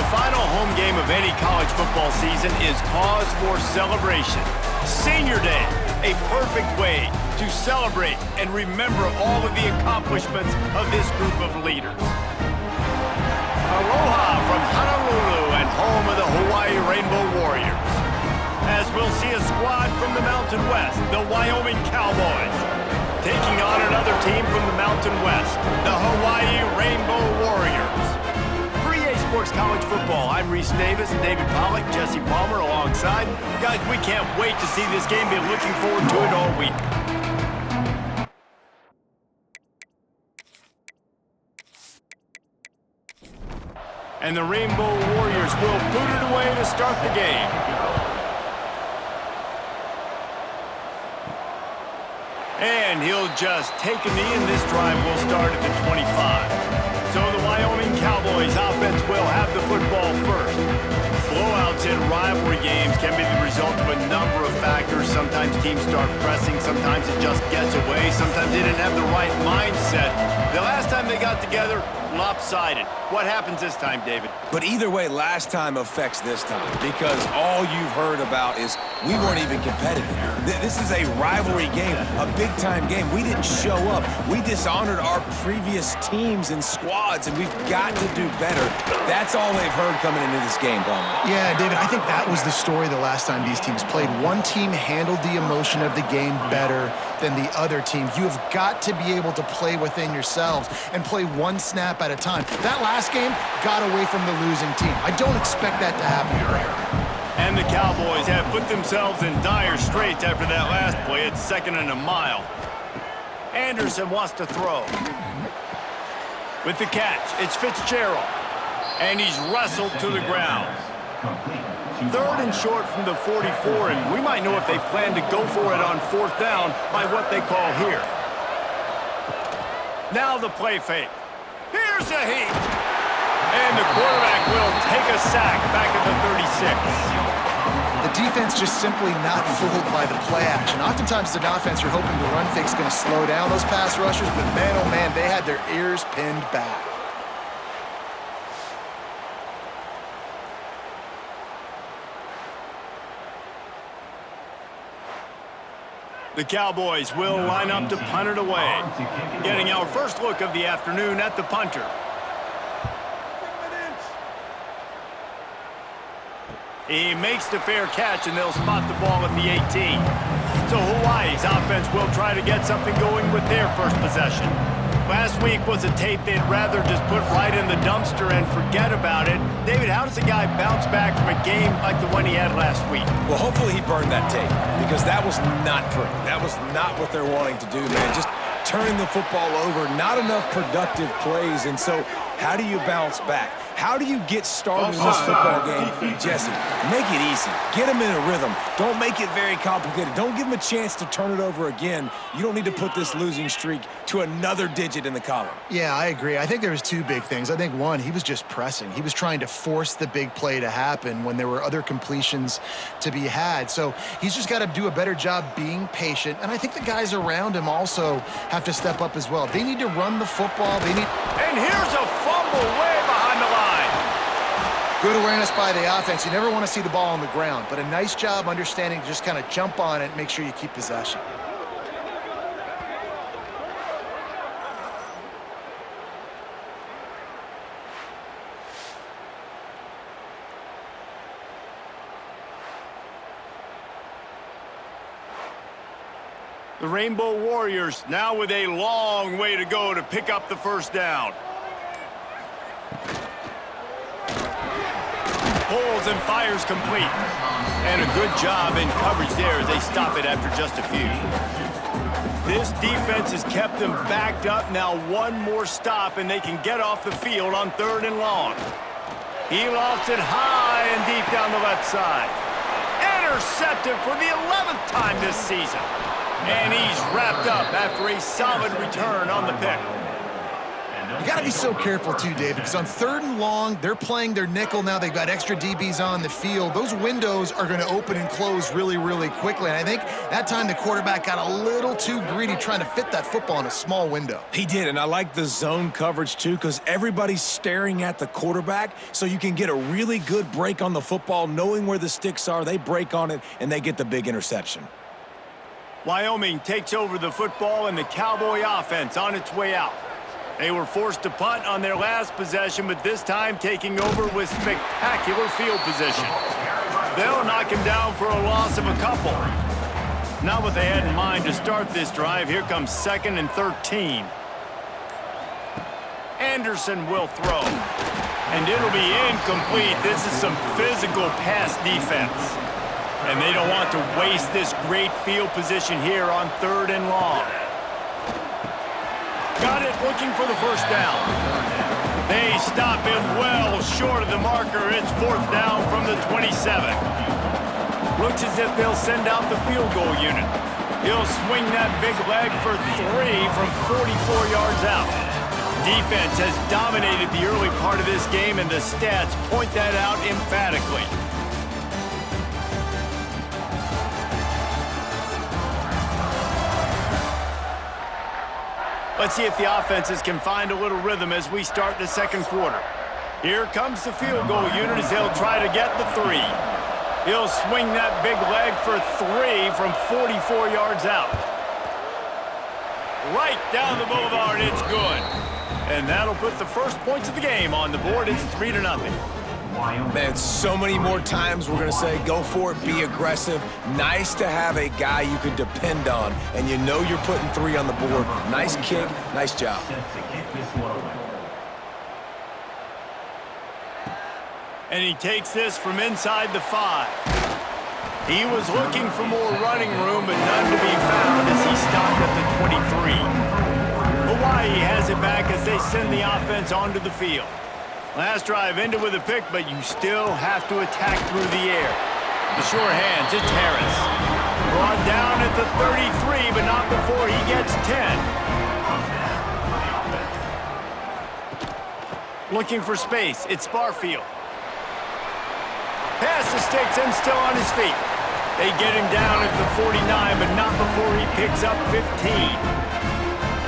final home game of any college football season is cause for celebration. Senior Day, a perfect way to celebrate and remember all of the accomplishments of this group of leaders. Aloha from Honolulu and home of the Hawaii Rainbow Warriors. As we'll see a squad from the Mountain West, the Wyoming Cowboys, taking on another team from the Mountain West, the Hawaii Rainbow Warriors. For EA Sports College Football, I'm Reese Davis, David Pollack, Jesse Palmer alongside. Guys, we can't wait to see this game. Been looking forward to it all week. And the Rainbow Warriors will boot it away to start the game. And he'll just take a knee, and this drive will start at the 25. So the Wyoming Cowboys offense will have the football first. Blowouts in rivalry games can be the result of a number of factors. Sometimes teams start pressing, sometimes it just gets away, sometimes they didn't have the right mindset. The last time they got together, lopsided. What happens this time, David? But either way, last time affects this time, because all you've heard about is we weren't even competitive. This is a rivalry game, a big-time game. We didn't show up. We dishonored our previous teams and squads, and we've got to do better. That's all they've heard coming into this game, Bowman. Yeah, David, I think that was the story the last time these teams played. One team handled the emotion of the game better than the other team. You have got to be able to play within yourselves and play one snap at a time. That last game got away from the losing team. I don't expect that to happen here. And the Cowboys have put themselves in dire straits after that last play. It's 2nd and a mile. Anderson wants to throw. With the catch, it's Fitzgerald. And he's wrestled to the ground. 3rd and short from the 44, and we might know if they plan to go for it on 4th down by what they call here. Now the play fake. Here's a heat. And the quarterback will take a sack back at the 36. The defense just simply not fooled by the play action. Oftentimes, the offense, you're hoping the run fake's going to slow down those pass rushers, but man, oh man, they had their ears pinned back. The Cowboys will line up to punt it away. Getting our first look of the afternoon at the punter. He makes the fair catch, and they'll spot the ball at the 18. So Hawaii's offense will try to get something going with their first possession. Last week was a tape they'd rather just put right in the dumpster and forget about it. David, how does a guy bounce back from a game like the one he had last week? Well, hopefully he burned that tape, because that was not pretty. That was not what they're wanting to do, man. Just turning the football over, not enough productive plays. And so how do you bounce back? How do you get started in this football game? Jesse, make it easy. Get them in a rhythm. Don't make it very complicated. Don't give them a chance to turn it over again. You don't need to put this losing streak to another digit in the column. Yeah, I agree. I think there was two big things. I think one, he was just pressing. He was trying to force the big play to happen when there were other completions to be had. So he's just got to do a better job being patient. And I think the guys around him also have to step up as well. They need to run the football. And here's a fumble way behind the line. Good awareness by the offense. You never want to see the ball on the ground, but a nice job understanding to just kind of jump on it and make sure you keep possession. The Rainbow Warriors now with a long way to go to pick up the first down. Pulls and fires complete. And a good job in coverage there as they stop it after just a few. This defense has kept them backed up. Now one more stop and they can get off the field on 3rd and long. He lofts it high and deep down the left side. Intercepted for the 11th time this season. And he's wrapped up after a solid return on the pick. You got to be so careful too, Dave, because on 3rd and long, they're playing their nickel now. They've got extra DBs on the field. Those windows are going to open and close really, really quickly. And I think that time the quarterback got a little too greedy trying to fit that football in a small window. He did, and I like the zone coverage too because everybody's staring at the quarterback, so you can get a really good break on the football, knowing where the sticks are. They break on it, and they get the big interception. Wyoming takes over the football and the Cowboy offense on its way out. They were forced to punt on their last possession, but this time taking over with spectacular field position. They'll knock him down for a loss of a couple. Not what they had in mind to start this drive. Here comes 2nd and 13. Anderson will throw. And it'll be incomplete. This is some physical pass defense. And they don't want to waste this great field position here on 3rd and long. Got it, looking for the first down. They stop him well short of the marker. It's 4th down from the 27. Looks as if they'll send out the field goal unit. He'll swing that big leg for 3 from 44 yards out. Defense has dominated the early part of this game, and the stats point that out emphatically. Let's see if the offenses can find a little rhythm as we start the 2nd quarter. Here comes the field goal unit as they'll try to get the 3. He'll swing that big leg for 3 from 44 yards out. Right down the boulevard, it's good. And that'll put the first points of the game on the board. It's 3-0. Man, so many more times we're going to say, go for it, be aggressive. Nice to have a guy you can depend on, and you know you're putting 3 on the board. Nice kick, nice job. And he takes this from inside the 5. He was looking for more running room, but none to be found as he stopped at the 23. Hawaii has it back as they send the offense onto the field. Last drive ended with a pick, but you still have to attack through the air. The sure hands, it's Harris. Brought down at the 33, but not before he gets 10. Looking for space, it's Barfield. Pass the sticks and still on his feet. They get him down at the 49, but not before he picks up 15.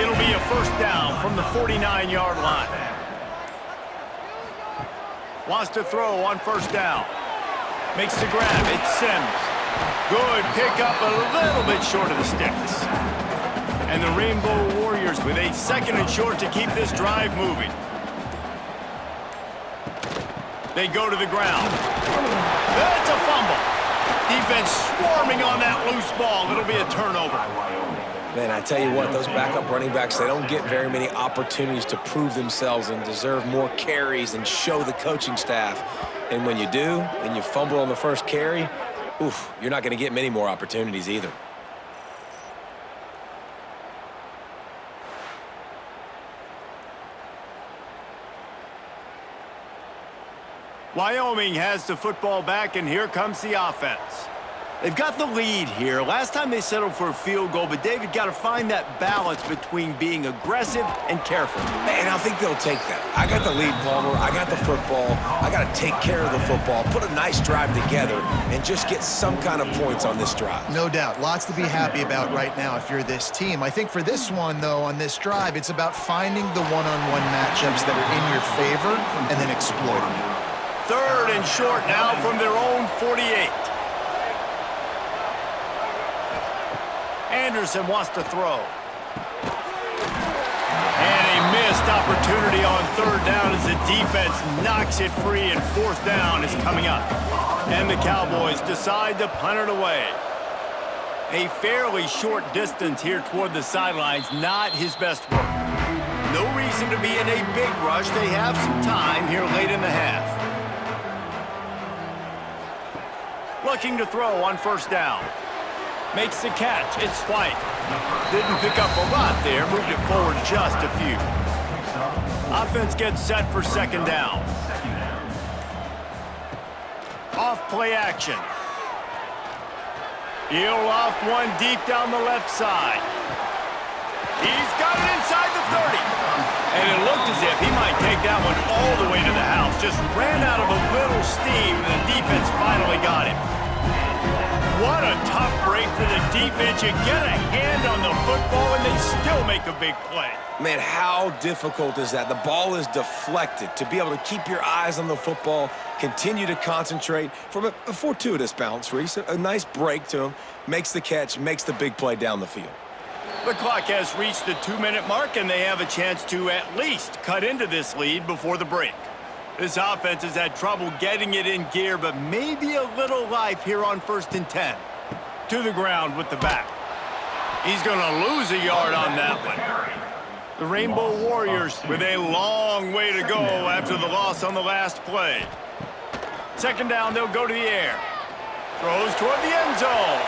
It'll be a first down from the 49-yard line. Wants to throw on first down. Makes the grab. It's Sims. Good pickup, a little bit short of the sticks. And the Rainbow Warriors with a 2nd and short to keep this drive moving. They go to the ground. That's a fumble. Defense swarming on that loose ball. It'll be a turnover. Man, I tell you what, those backup running backs, they don't get very many opportunities to prove themselves and deserve more carries and show the coaching staff. And when you do, and you fumble on the first carry, oof, you're not going to get many more opportunities either. Wyoming has the football back, and here comes the offense. They've got the lead here. Last time they settled for a field goal, but David got to find that balance between being aggressive and careful. Man, I think they'll take that. I got the lead, Palmer. I got the football. I got to take care of the football, put a nice drive together, and just get some kind of points on this drive. No doubt. Lots to be happy about right now if you're this team. I think for this one, though, on this drive, it's about finding the one-on-one matchups that are in your favor and then exploiting them. 3rd and short now from their own 48. Anderson wants to throw. And a missed opportunity on 3rd down as the defense knocks it free, and 4th down is coming up. And the Cowboys decide to punt it away. A fairly short distance here toward the sidelines, not his best work. No reason to be in a big rush. They have some time here late in the half. Looking to throw on 1st down. Makes the catch. It's White. Didn't pick up a lot there. Moved it forward just a few. Offense gets set for 2nd down. Off play action. He'll loft one deep down the left side. He's got it inside the 30. And it looked as if he might take that one all the way to the house. Just ran out of a little steam, and the defense finally got him. What a tough break for the defense. You get a hand on the football, and they still make a big play. Man, how difficult is that? The ball is deflected. To be able to keep your eyes on the football, continue to concentrate from a fortuitous bounce, Reese. A nice break to him, makes the catch, makes the big play down the field. The clock has reached the 2-minute mark, and they have a chance to at least cut into this lead before the break. This offense has had trouble getting it in gear, but maybe a little life here on 1st and 10. To the ground with the back. He's going to lose a yard on that one. The Rainbow Warriors with a long way to go after the loss on the last play. 2nd down, they'll go to the air. Throws toward the end zone.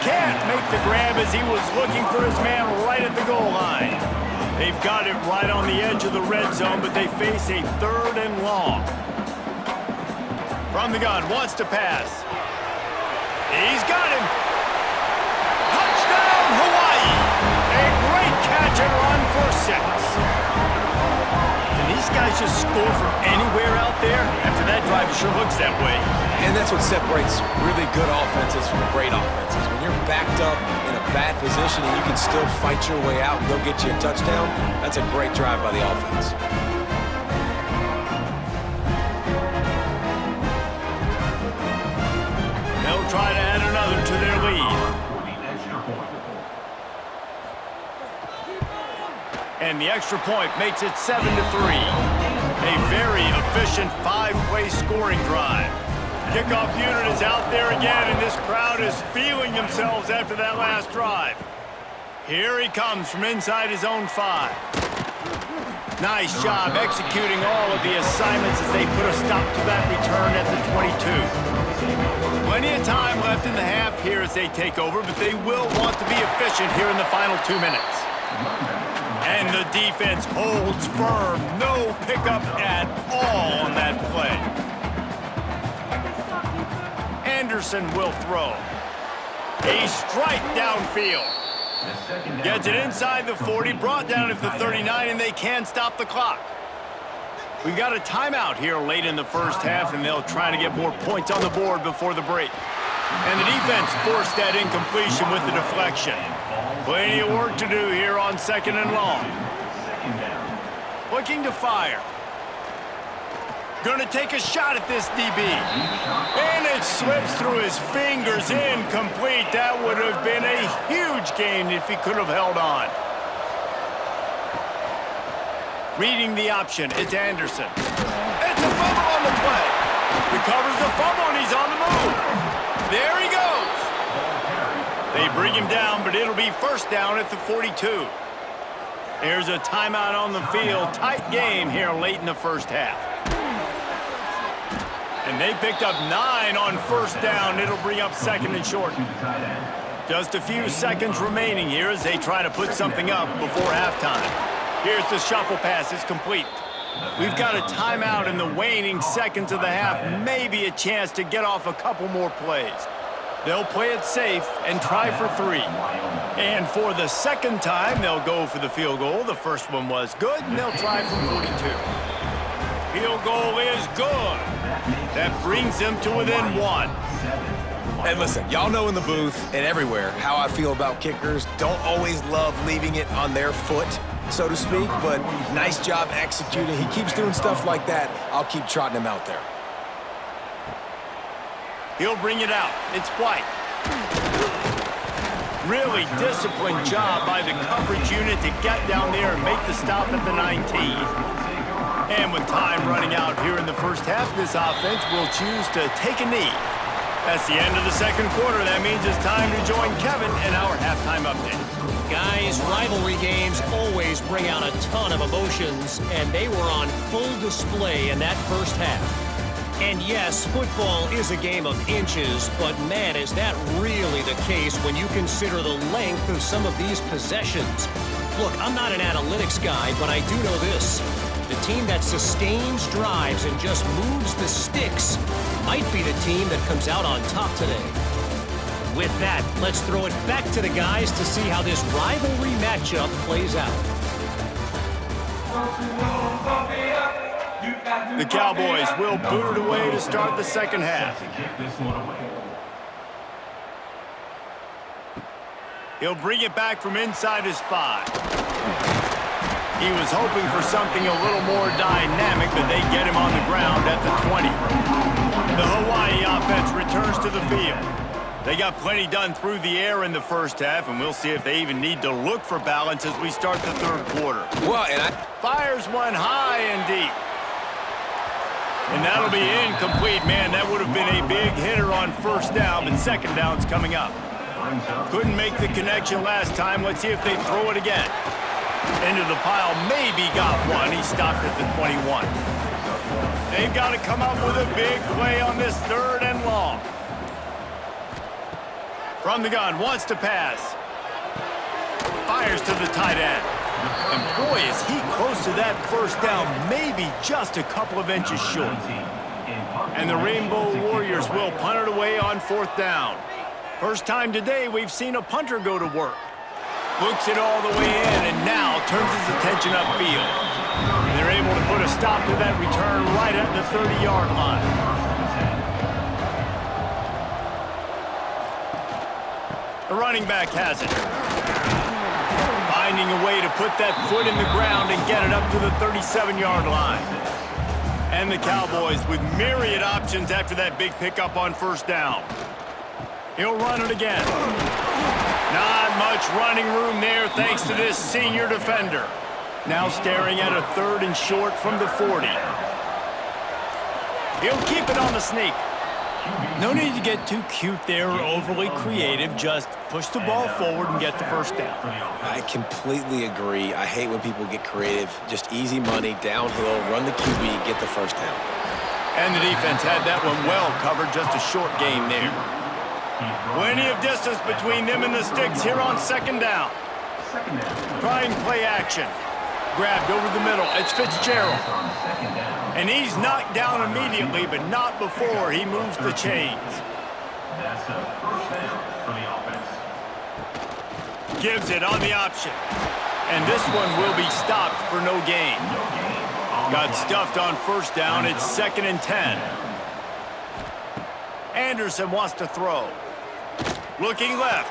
Can't make the grab as he was looking for his man right at the goal line. They've got it right on the edge of the red zone, but they face a 3rd and long. From the gun, wants to pass. He's got him. Touchdown, Hawaii! A great catch and run for 6. Can these guys just score from anywhere out there? After that drive, it sure looks that way. And that's what separates really good offenses from great offenses. When you're backed up in a bad position and you can still fight your way out and go get you a touchdown, that's a great drive by the offense. They'll try to add another to their lead. And the extra point makes it 7-3. A very efficient 5-play scoring drive. Kickoff unit is out there again, and this crowd is feeling themselves after that last drive. Here he comes from inside his own 5. Nice job executing all of the assignments as they put a stop to that return at the 22. Plenty of time left in the half here as they take over, but they will want to be efficient here in the final 2 minutes. And the defense holds firm. No pickup at all on that play. Anderson will throw. A strike downfield. Gets it inside the 40, brought down at the 39, and they can stop the clock. We've got a timeout here late in the first half, and they'll try to get more points on the board before the break. And the defense forced that incompletion with the deflection. Plenty of work to do here on 2nd and long. Looking to fire. Going to take a shot at this DB. And it slips through his fingers, incomplete. That would have been a huge gain if he could have held on. Reading the option, it's Anderson. It's a fumble on the play. Recovers the fumble, and he's on the move. There he goes. They bring him down, but it'll be 1st down at the 42. There's a timeout on the field. Tight game here late in the first half. And they picked up 9 on 1st down. It'll bring up 2nd and short. Just a few seconds remaining here as they try to put something up before halftime. Here's the shuffle pass. It's complete. We've got a timeout in the waning seconds of the half. Maybe a chance to get off a couple more plays. They'll play it safe and try for 3. And for the 2nd time, they'll go for the field goal. The first one was good, and they'll try from 42. Field goal is good. That brings them to within 1. And listen, y'all know in the booth and everywhere how I feel about kickers. Don't always love leaving it on their foot, so to speak, but nice job executing. He keeps doing stuff like that. I'll keep trotting him out there. He'll bring it out. It's White. Really disciplined job by the coverage unit to get down there and make the stop at the 19. And with time running out here in the first half, this offense will choose to take a knee. That's the end of the 2nd quarter. That means it's time to join Kevin in our halftime update. Guys, rivalry games always bring out a ton of emotions, and they were on full display in that first half. And yes, football is a game of inches, but man, is that really the case when you consider the length of some of these possessions. Look, I'm not an analytics guy, but I do know this. The team that sustains drives and just moves the sticks might be the team that comes out on top today. With that, let's throw it back to the guys to see how this rivalry matchup plays out. The Cowboys will boot it away to start the second half. He'll bring it back from inside his 5. He was hoping for something a little more dynamic, but they get him on the ground at the 20. The Hawai'i offense returns to the field. They got plenty done through the air in the first half, and we'll see if they even need to look for balance as we start the third quarter. Well, Fires one high and deep. And that'll be incomplete. Man, that would have been a big hitter on first down, but second down's coming up. Couldn't make the connection last time. Let's see if they throw it again. Into the pile, maybe got one. He stopped at the 21. They've got to come up with a big play on this third and long. From the gun, wants to pass. Fires to the tight end. And boy, is he close to that first down, maybe just a couple of inches short. And the Rainbow Warriors will punt it away on fourth down. First time today we've seen a punter go to work. Looks it all the way in and now turns his attention upfield. And they're able to put a stop to that return right at the 30-yard line. The running back has it. Finding a way to put that foot in the ground and get it up to the 37-yard line. And the Cowboys with myriad options after that big pickup on first down. He'll run it again. Not much running room there thanks to this senior defender. Now staring at a third and short from the 40. He'll keep it on the sneak. No need to get too cute there or overly creative. Just push the ball forward and get the first down. I completely agree. I hate when people get creative. Just easy money, downhill, run the QB, get the first down. And the defense had that one well covered. Just a short game there. Plenty of distance between them and the sticks here on second down. Trying play action. Grabbed over the middle. It's Fitzgerald. And he's knocked down immediately, but not before he moves the chains. That's a first down for the offense. Gives it on the option. And this one will be stopped for no gain. Got stuffed on first down. It's 2nd and 10. Anderson wants to throw. Looking left.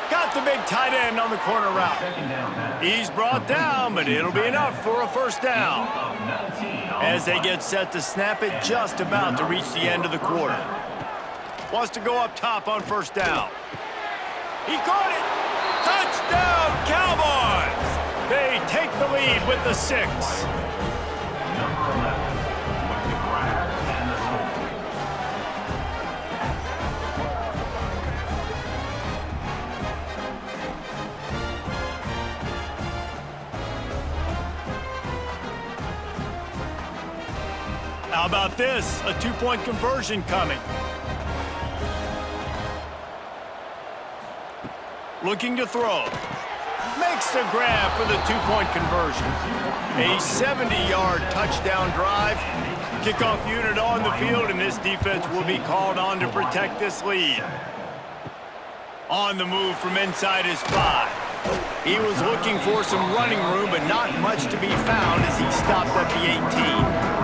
Got the big tight end on the corner route. He's brought down, but it'll be enough for a first down. As they get set to snap it, just about to reach the end of the quarter. Wants to go up top on first down. He caught it! Touchdown, Cowboys! They take the lead with the 6. Number 11 with the grab and the score. How about this? A 2-point conversion coming. Looking to throw. Makes the grab for the 2-point conversion. A 70-yard touchdown drive. Kickoff unit on the field, and this defense will be called on to protect this lead. On the move from inside his 5. He was looking for some running room, but not much to be found as he stopped at the 18.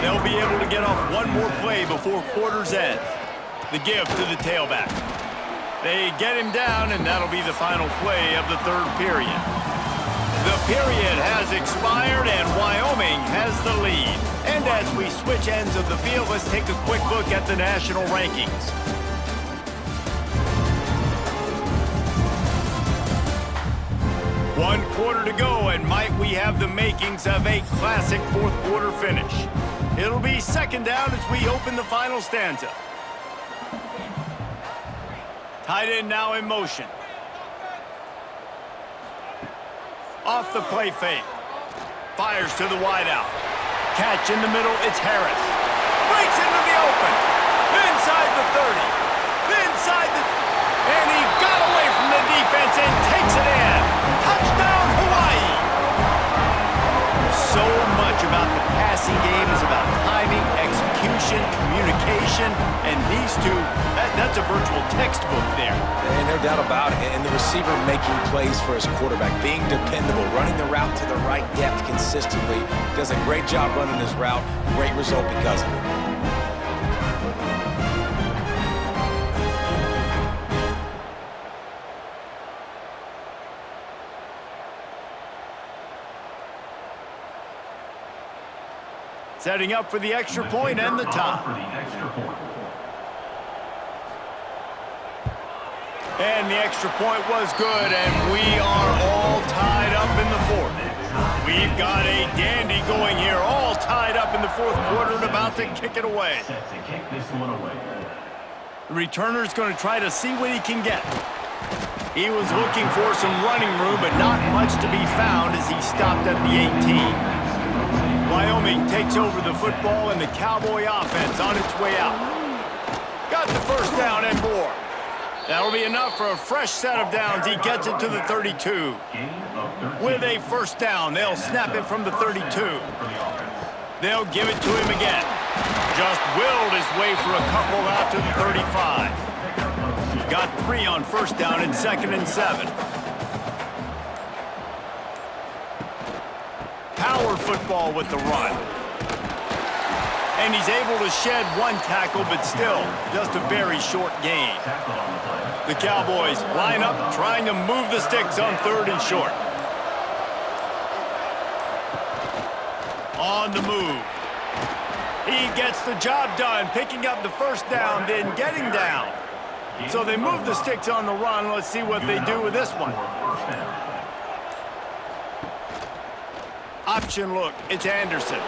They'll be able to get off one more play before quarter's end. The give to the tailback. They get him down, and that'll be the final play of the third period. The period has expired, and Wyoming has the lead. And as we switch ends of the field, let's take a quick look at the national rankings. One quarter to go, and might we have the makings of a classic fourth quarter finish. It'll be second down as we open the final stanza. Tight end now in motion. Off the play fake. Fires to the wideout. Catch in the middle, it's Harris. Breaks into the open. Inside the 30. Inside the... And he got away from the defense and takes it in. Touchdown, Hawaii! So much about the passing game is about timing, execution, communication. And these two, that's a virtual textbook there. And no doubt about it. And the receiver making plays for his quarterback, being dependable, running the route to the right depth consistently. Does a great job running his route. Great result because of it. Setting up for the extra point and the tie. And the extra point was good, and we are all tied up in the fourth. We've got a dandy going here, all tied up in the fourth quarter and about to kick it away. The returner's going to try to see what he can get. He was looking for some running room, but not much to be found as he stopped at the 18. Wyoming takes over the football and the Cowboy offense on its way out. Got the first down and more. That'll be enough for a fresh set of downs. He gets it to the 32. With a first down, they'll snap it from the 32. They'll give it to him again. Just willed his way for a couple out to the 35. Got 3 on first down and 2nd and 7. Power football with the run. And he's able to shed 1 tackle, but still just a very short gain. The Cowboys line up, trying to move the sticks on 3rd and short. On the move. He gets the job done, picking up the first down, then getting down. So they move the sticks on the run. Let's see what they do with this one. Option look, it's Anderson.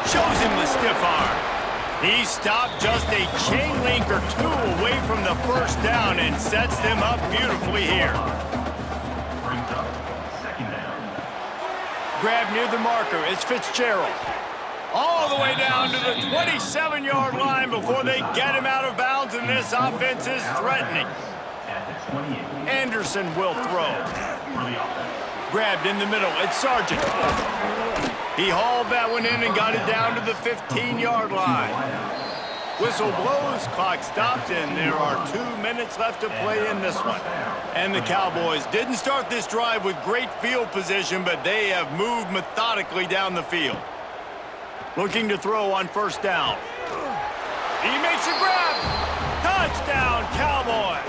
Shows him the stiff arm. He stopped just a chain link or 2 away from the first down and sets them up beautifully here. Grab near the marker, it's Fitzgerald. All the way down to the 27-yard line before they get him out of bounds, and this offense is threatening. Anderson will throw. Grabbed in the middle, it's Sargent. He hauled that one in and got it down to the 15-yard line. Whistle blows, clock stops, and there are 2 minutes left to play in this one. And the Cowboys didn't start this drive with great field position, but they have moved methodically down the field. Looking to throw on first down. He makes a grab. Touchdown, Cowboys.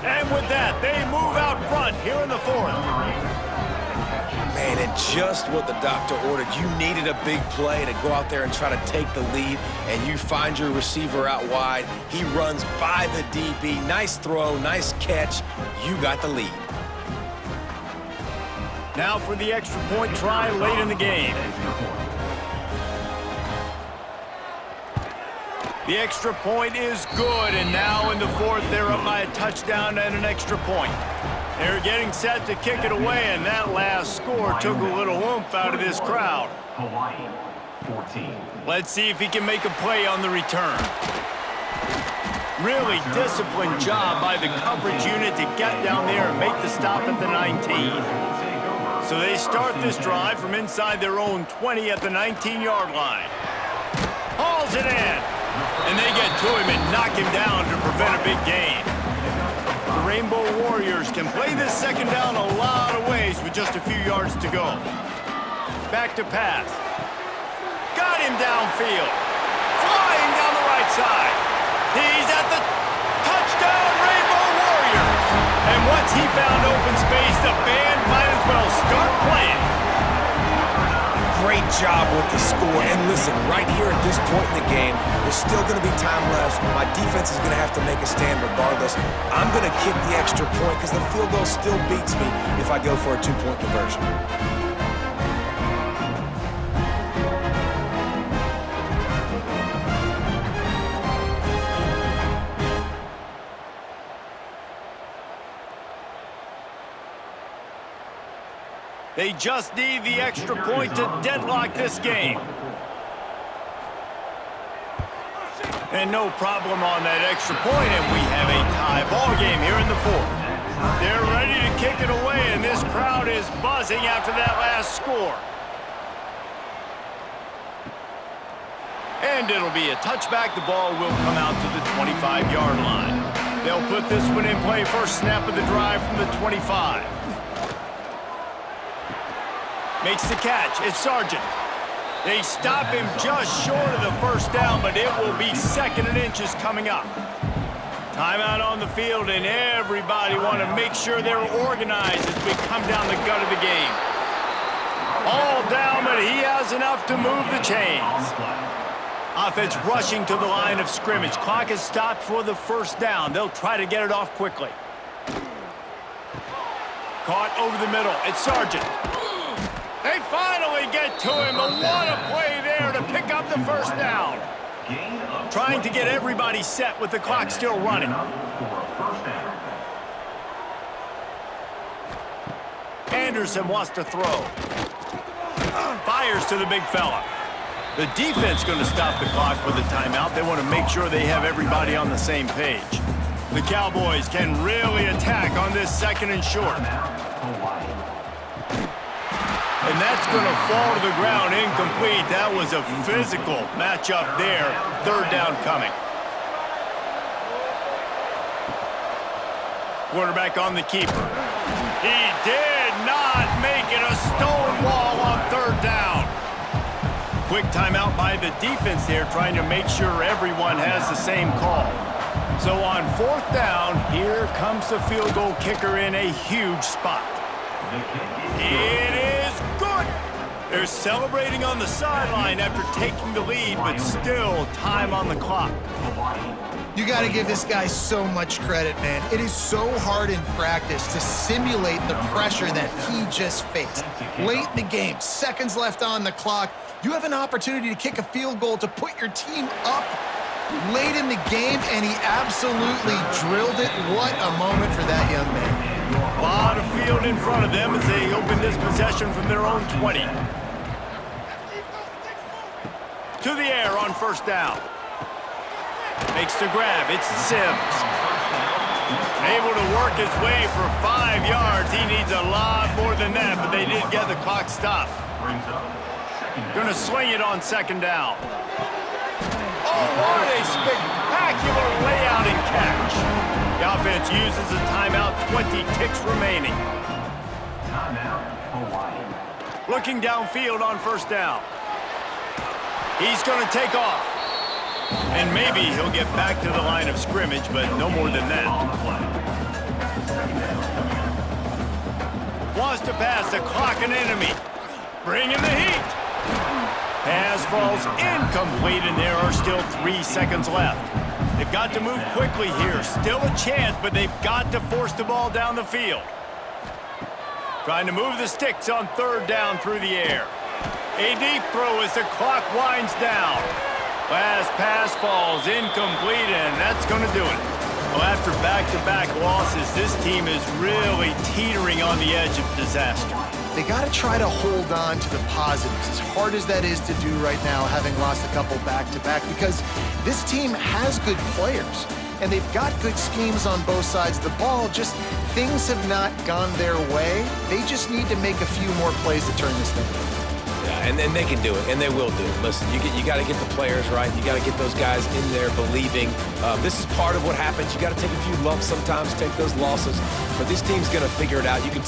And with that, they move out front here in the fourth. Man, and just what the doctor ordered. You needed a big play to go out there and try to take the lead, and you find your receiver out wide. He runs by the DB. Nice throw, nice catch. You got the lead. Now for the extra point try late in the game. The extra point is good, and now in the fourth, they're up by a touchdown and an extra point. They're getting set to kick it away, and that last score took a little oomph out of this crowd. Hawai'i, 14. Let's see if he can make a play on the return. Really disciplined job by the coverage unit to get down there and make the stop at the 19. So they start this drive from inside their own 20 at the 19-yard line. Hauls it in. And they get to him and knock him down to prevent a big gain. The Rainbow Warriors can play this second down a lot of ways with just a few yards to go. Back to pass. Got him downfield. Flying down the right side. He's at the touchdown, Rainbow Warriors. And once he found open space, the band might as well start playing. Great job with the score. And listen, right here at this point in the game, there's still going to be time left. My defense is going to have to make a stand regardless. I'm going to kick the extra point because the field goal still beats me if I go for a 2-point conversion. They just need the extra point to deadlock this game. And no problem on that extra point, and we have a tie ball game here in the fourth. They're ready to kick it away, and this crowd is buzzing after that last score. And it'll be a touchback. The ball will come out to the 25-yard line. They'll put this one in play. First snap of the drive from the 25. Makes the catch. It's Sargent. They stop him just short of the first down, but it will be 2nd and inches coming up. Timeout on the field, and everybody want to make sure they're organized as we come down the gut of the game. All down, but he has enough to move the chains. Offense rushing to the line of scrimmage. Clock is stopped for the first down. They'll try to get it off quickly. Caught over the middle. It's Sargent. They finally get to him, but what a play there to pick up the first down. Trying to get everybody set with the clock still running. Anderson wants to throw. Fires to the big fella. The defense going to stop the clock with a timeout. They want to make sure they have everybody on the same page. The Cowboys can really attack on this 2nd and short. And that's going to fall to the ground incomplete. That was a physical matchup there. 3rd down coming. Quarterback on the keeper. He did not make it. A stone wall on 3rd down. Quick timeout by the defense there, trying to make sure everyone has the same call. So on 4th down, here comes the field goal kicker in a huge spot. It is good. They're celebrating on the sideline after taking the lead, but still time on the clock. You got to give this guy so much credit, man. It is so hard in practice to simulate the pressure that he just faced. Late in the game, seconds left on the clock, you have an opportunity to kick a field goal to put your team up late in the game, and he absolutely drilled it. What a moment for that young man. A lot of field in front of them as they open this possession from their own 20. To the air on 1st down. Makes the grab. It's Sims. Able to work his way for 5 yards. He needs a lot more than that, but they did get the clock stopped. Going to swing it on 2nd down. Oh, what a spectacular layout and catch. The offense uses a timeout, 20 ticks remaining. Looking downfield on 1st down. He's going to take off. And maybe he'll get back to the line of scrimmage, but no more than that. Wants to pass the clock an enemy. Bringing the heat. Pass falls incomplete, and there are still 3 seconds left. They've got to move quickly here. Still a chance, but they've got to force the ball down the field. Trying to move the sticks on 3rd down through the air. A deep throw as the clock winds down. Last pass falls incomplete, and that's going to do it. Well, after back-to-back losses, this team is really teetering on the edge of disaster. They got to try to hold on to the positives, as hard as that is to do right now, having lost a couple back-to-back, because this team has good players, and they've got good schemes on both sides of the ball. Just things have not gone their way. They just need to make a few more plays to turn this thing around. Yeah, and they can do it, and they will do it. Listen, you got to get the players right. You got to get those guys in there believing. This is part of what happens. You got to take a few lumps sometimes, take those losses. But this team's going to figure it out. You can